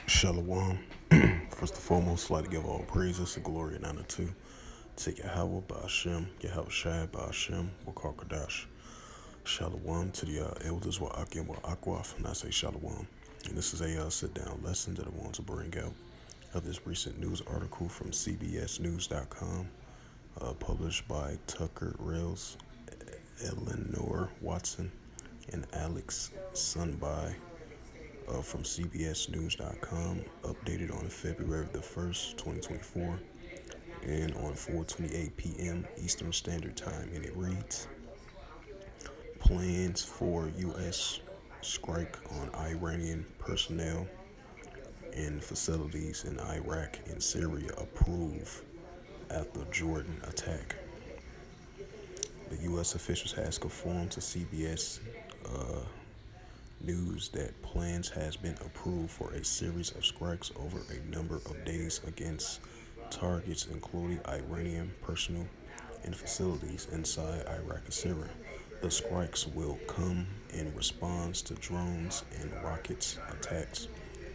Shalom. First and foremost, I'd like to give all praises and glory and honor to Yahweh Ba'ashem, Yahweh Shai Ba'ashem, Wakar Kadash. Shalom to the elders wa Akim wa Akwaf, and I say Shalom. And this is a sit down lesson that I want to bring out of this recent news article from CBSNews.com, published by Tucker Rails, Eleanor Watson, and Alex Sunby from CBSNews.com, updated on February the 1st, 2024, and on 4:28 p.m. Eastern Standard Time. And it reads, plans for U.S. strike on Iranian personnel and facilities in Iraq and Syria approve after Jordan attack. The U.S. officials has confirmed to CBS News that plans has been approved for a series of strikes over a number of days against targets including Iranian personnel and facilities inside Iraq and Syria. The strikes will come in response to drones and rockets attacks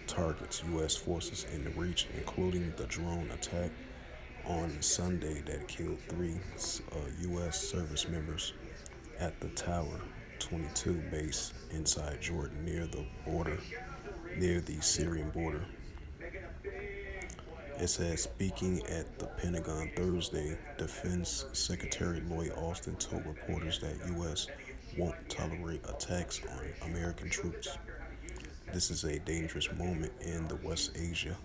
targets U.S. forces in the region, including the drone attack on Sunday that killed three U.S. service members at the Tower 22 base inside Jordan near the Syrian border. It says, speaking at the Pentagon Thursday, Defense Secretary Lloyd Austin told reporters that U.S. won't tolerate attacks on American troops. This is a dangerous moment in the West Asia,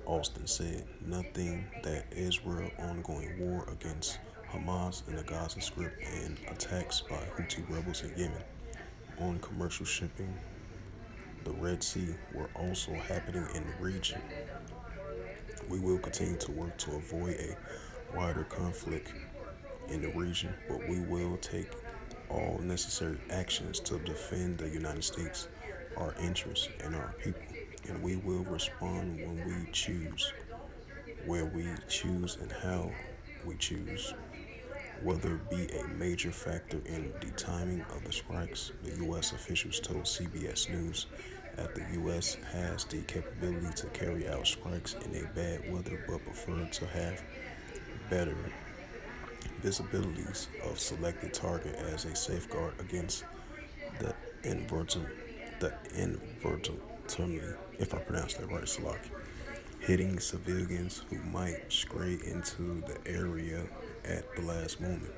Austin said. Nothing that Israel ongoing war against Hamas in the Gaza Strip and attacks by Houthi rebels in Yemen on commercial shipping, the Red Sea, were also happening in the region. We will continue to work to avoid a wider conflict in the region, but we will take all necessary actions to defend the United States, our interests, and our people. And we will respond when we choose, where we choose, and how we choose. Whether be a major factor in the timing of the strikes, the U.S. officials told CBS News that the U.S. has the capability to carry out strikes in a bad weather but prefer to have better visibilities of selected target as a safeguard against the inadvertent, inadvertently, if I pronounce that right, Salaki, hitting civilians who might stray into the area at the last moment.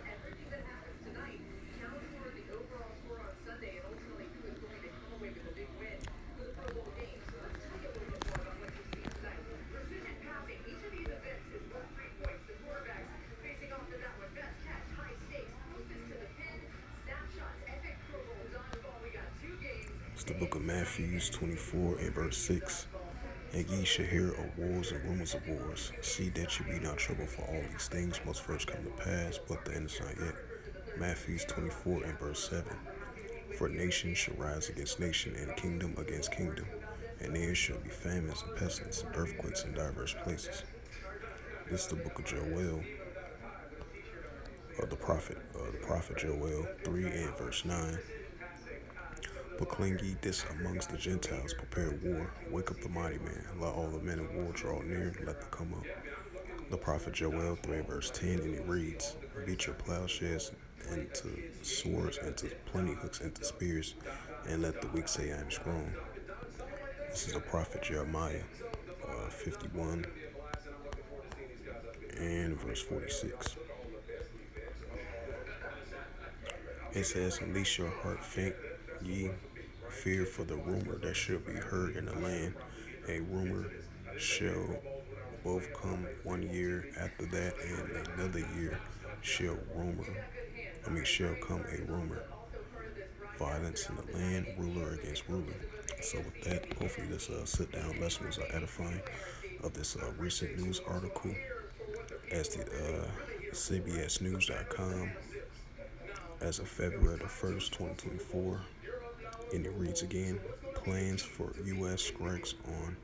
It's the book of Matthew 24 and verse 6. And ye shall hear of wars and rumors of wars. See that you be not troubled, for all these things must first come to pass, but the end is not yet. Matthew 24 and verse 7. For nation shall rise against nation, and kingdom against kingdom, and there shall be famines and pestilence and earthquakes in diverse places. This is the book of Joel, the prophet Joel 3 and verse 9. Proclaim ye this amongst the Gentiles, prepare war, wake up the mighty man, let all the men of war draw near, let them come up. The prophet Joel 3 verse 10, and it reads, beat your plowshares into swords, into plenty hooks, into spears, and let the weak say I am strong. This is the prophet Jeremiah 51 and verse 46. It says, unleash your heart faint, ye fear for the rumor that shall be heard in the land. A rumor shall both come 1 year after that, and another year shall come a rumor. Violence in the land, ruler against ruler. So with that, hopefully this sit-down lesson was edifying of this recent news article as the CBSNews.com as of February the 1st, 2024. And it reads again, plans for U.S. strikes on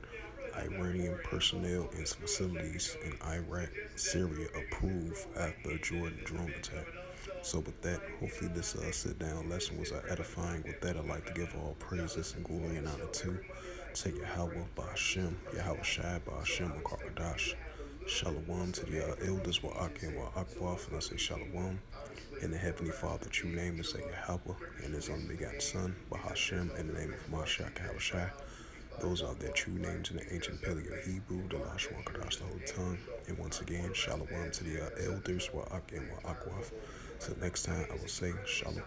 Iranian personnel and facilities in Iraq, Syria approved after Jordan drone attack. So with that, hopefully this sit down lesson was edifying. With that, I'd like to give all praises and glory and honor to Yahweh Ba'Shem, Yahweh Shai Ba'Shem Akaradash. Shalom to the elders wa Akim wa Akwaf, and I say Shalom. In the Heavenly Father, true name is Yahweh, and His unbegotten Son, Bahashem, in the name of Mashiach Yahushua. Those are their true names in the ancient Paleo Hebrew, the Lashon Kadash, the Holy Tongue. And once again, Shalom to the elders, wa Akim wa Akwaf. Till next time, I will say Shalom.